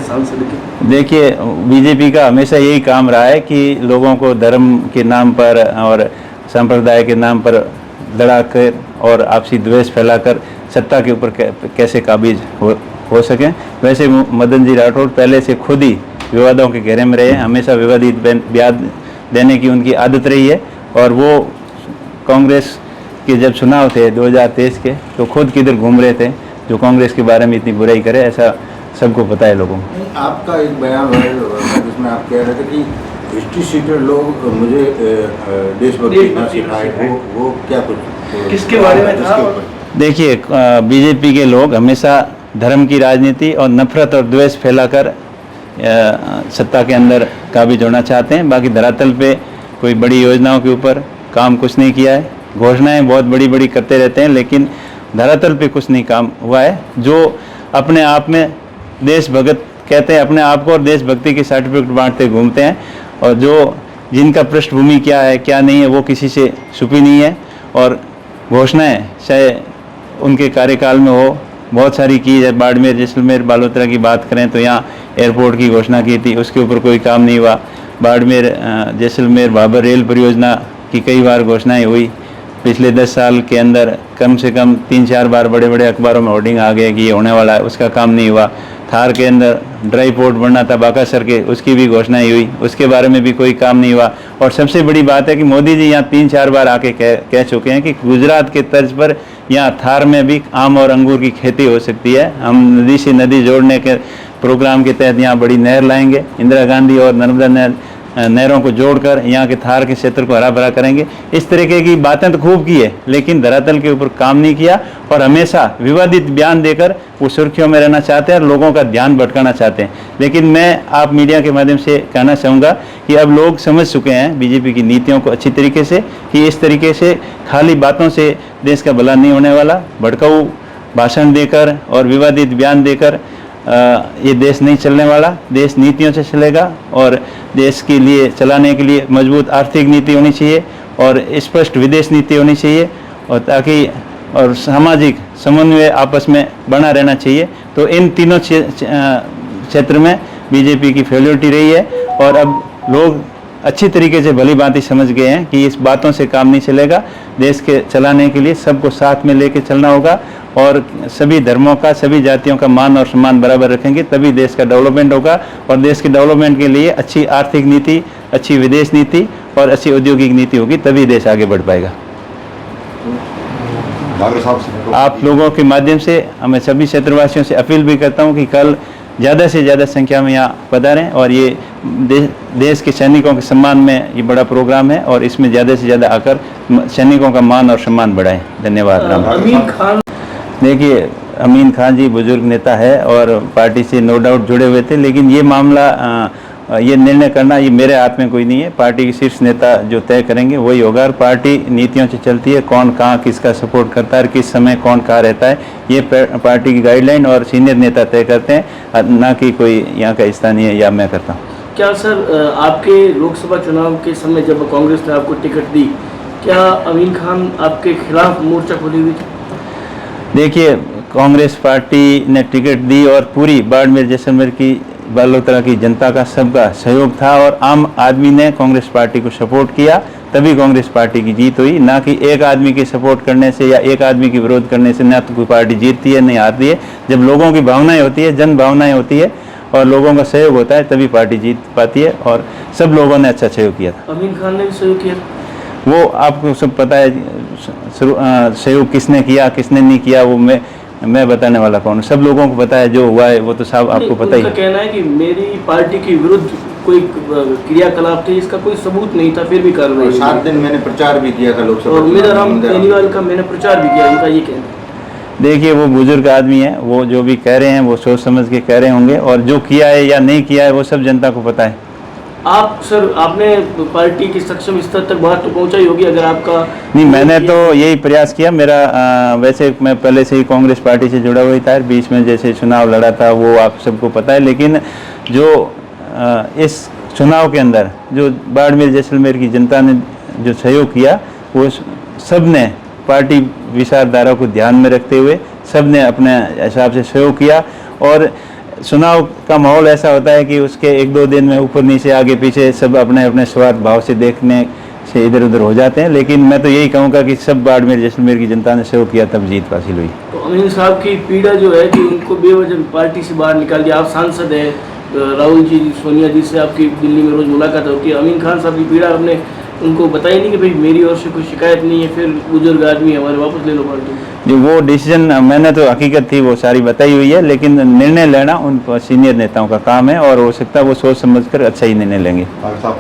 सांसद की? देखिए, बीजेपी का हमेशा यही काम रहा है कि लोगों को धर्म के नाम पर और संप्रदाय के नाम पर लड़ाकर और आपसी द्वेष फैलाकर सत्ता के ऊपर कैसे काबिज हो सकें। वैसे मदन जी राठौड़ पहले से खुद ही विवादों के घेरे में रहे हैं, हमेशा विवादित बयान देने की उनकी आदत रही है। और वो कांग्रेस के जब चुनाव थे 2023 के, तो खुद किधर घूम रहे थे जो कांग्रेस के बारे में इतनी बुराई करे, ऐसा सबको पता है लोगों को। आपका एक बयान है जिसमें आप कह रहे थे कि हिस्ट्री सीटर लोग मुझे देशभक्ति ना सिखाए, वो क्या कुछ किसके बारे में था? देखिए, बीजेपी के लोग हमेशा धर्म की राजनीति और नफरत और द्वेष फैलाकर सत्ता के अंदर काबिज होना चाहते हैं। बाकी धरातल पे कोई बड़ी योजनाओं के ऊपर काम कुछ नहीं किया है। घोषणाएं बहुत बड़ी बड़ी करते रहते हैं, लेकिन धरातल पे कुछ नहीं काम हुआ है। जो अपने आप में देशभक्त कहते हैं अपने आप को और देशभक्ति के सर्टिफिकेट बांटते घूमते हैं, और जो जिनका पृष्ठभूमि क्या है क्या नहीं है वो किसी से छुपी नहीं है। और घोषणाएं चाहे उनके कार्यकाल में हो बहुत सारी की है। बाड़मेर जैसलमेर बालोतरा की बात करें तो यहाँ एयरपोर्ट की घोषणा की थी, उसके ऊपर कोई काम नहीं हुआ। बाड़मेर जैसलमेर भाबर रेल परियोजना की कई बार घोषणाएं हुई। पिछले 10 साल के अंदर कम से कम 3-4 बार बड़े बड़े अखबारों में होर्डिंग आ गए कि ये होने वाला है, उसका काम नहीं हुआ। थार के अंदर ड्राई पोर्ट बनना था बाकासर के, उसकी भी घोषणाएं हुई, उसके बारे में भी कोई काम नहीं हुआ। और सबसे बड़ी बात है कि मोदी जी यहाँ 3-4 बार आके कह चुके हैं कि गुजरात के तर्ज पर यहाँ थार में भी आम और अंगूर की खेती हो सकती है। हम नदी से नदी जोड़ने के प्रोग्राम के तहत यहाँ बड़ी नहर लाएंगे, इंदिरा गांधी और नर्मदा नहरों को जोड़कर यहाँ के थार के क्षेत्र को हरा भरा करेंगे। इस तरीके की बातें तो खूब की है, लेकिन धरातल के ऊपर काम नहीं किया और हमेशा विवादित बयान देकर वो सुर्खियों में रहना चाहते हैं और लोगों का ध्यान भटकाना चाहते हैं। लेकिन मैं आप मीडिया के माध्यम से कहना चाहूँगा कि अब लोग समझ चुके हैं बीजेपी की नीतियों को अच्छी तरीके से, कि इस तरीके से खाली बातों से देश का भला नहीं होने वाला। भड़काऊ भाषण देकर और विवादित बयान देकर ये देश नहीं चलने वाला। देश नीतियों से चलेगा और देश के लिए चलाने के लिए मजबूत आर्थिक नीति होनी चाहिए और स्पष्ट विदेश नीति होनी चाहिए, और ताकि और सामाजिक समन्वय आपस में बना रहना चाहिए। तो इन तीनों क्षेत्र में बीजेपी की फेल्योरिटी रही है और अब लोग अच्छी तरीके से भली भांति समझ गए हैं कि इस बातों से काम नहीं चलेगा। देश के चलाने के लिए सबको साथ में लेके चलना होगा और सभी धर्मों का, सभी जातियों का मान और सम्मान बराबर रखेंगे, तभी देश का डेवलपमेंट होगा। और देश के डेवलपमेंट के लिए अच्छी आर्थिक नीति, अच्छी विदेश नीति और अच्छी औद्योगिक नीति होगी, तभी देश आगे बढ़ पाएगा। आप लोगों के माध्यम से मैं सभी क्षेत्रवासियों से अपील भी करता हूं कि कल ज़्यादा से ज़्यादा संख्या में यहाँ पधारें और ये देश के सैनिकों के सम्मान में ये बड़ा प्रोग्राम है और इसमें ज़्यादा से ज़्यादा आकर सैनिकों का मान और सम्मान बढ़ाएं। धन्यवाद। अमीन खान, देखिए, अमीन खान जी बुजुर्ग नेता है और पार्टी से नो डाउट जुड़े हुए थे, लेकिन ये मामला ये निर्णय करना ये मेरे हाथ में कोई नहीं है। पार्टी के शीर्ष नेता जो तय करेंगे वही होगा और पार्टी नीतियों से चलती है, कौन कहाँ किसका सपोर्ट करता है और किस समय कौन कहाँ रहता है, ये पार्टी की गाइडलाइन और सीनियर नेता तय करते हैं, ना कि कोई यहाँ का स्थानीय या मैं करता हूँ। क्या सर आपके लोकसभा चुनाव के समय जब कांग्रेस ने आपको टिकट दी, क्या अमीन खान आपके खिलाफ मोर्चा खोली हुई थी? देखिए, कांग्रेस पार्टी ने टिकट दी और पूरी बाड़मेर जैसलमेर की बालोतरा की जनता का सबका सहयोग था और आम आदमी ने कांग्रेस पार्टी को सपोर्ट किया, तभी कांग्रेस पार्टी की जीत हुई। ना कि एक आदमी के सपोर्ट करने से या एक आदमी की विरोध करने से ना तो कोई पार्टी जीतती है नहीं हारती है। जब लोगों की भावनाएं होती है, जन भावनाएं होती है और लोगों का सहयोग होता है, तभी पार्टी जीत पाती है और सब लोगों ने अच्छा सहयोग किया था। अमीन खान ने भी सहयोग किया? वो आपको सब पता है, सहयोग किसने किया किसने नहीं किया वो मैं बताने वाला कौन? सब लोगों को पता है, जो हुआ है वो तो सब आपको पता ही है। कहना है कि मेरी पार्टी के विरुद्ध कोई क्रियाकलाप थे, इसका कोई सबूत नहीं था, फिर भी कार्रवाई। 7 दिन मैंने प्रचार भी किया था लोकसभा और मीराराम बेनीवाल का मैंने प्रचार भी किया, उनका ये कहना। देखिए, वो बुजुर्ग आदमी है, वो जो भी कह रहे हैं वो सोच समझ के कह रहे होंगे और जो किया है या नहीं किया है वो सब जनता को पता है। आप सर, आपने पार्टी की सक्षम स्तर तक बात तो पहुंचाई होगी, अगर आपका नहीं, मैंने तो यही प्रयास किया। मेरा वैसे मैं पहले से ही कांग्रेस पार्टी से जुड़ा हुआ था, बीच में जैसे चुनाव लड़ा था वो आप सबको पता है, लेकिन जो इस चुनाव के अंदर जो बाड़मेर जैसलमेर की जनता ने जो सहयोग किया वो सब ने पार्टी विचारधारा को ध्यान में रखते हुए सब ने अपने हिसाब से सहयोग किया और चुनाव का माहौल ऐसा होता है कि उसके 1-2 दिन में ऊपर नीचे आगे पीछे सब अपने अपने स्वार्थ भाव से देखने से इधर उधर हो जाते हैं, लेकिन मैं तो यही कहूँगा कि सब बाड़मेर जैसलमेर की जनता ने सहयोग किया तब जीत हासिल हुई। तो अमीन साहब की पीड़ा जो है कि उनको बेवजह पार्टी से बाहर निकाल दिया। आप सांसद हैं, राहुल जी सोनिया जी से आपकी दिल्ली में रोज़ मुलाकात होती है, अमीन खान साहब की पीड़ा आपने उनको बताई नहीं कि भाई मेरी ओर से कोई शिकायत नहीं है, फिर बुजुर्ग आदमी है हमारे, वापस ले लो पार्टी? जो वो डिसीजन मैंने तो हकीकत थी वो सारी बताई हुई है, लेकिन निर्णय लेना उन सीनियर नेताओं का काम है और हो सकता है वो सोच समझ कर अच्छा ही निर्णय लेंगे। साहब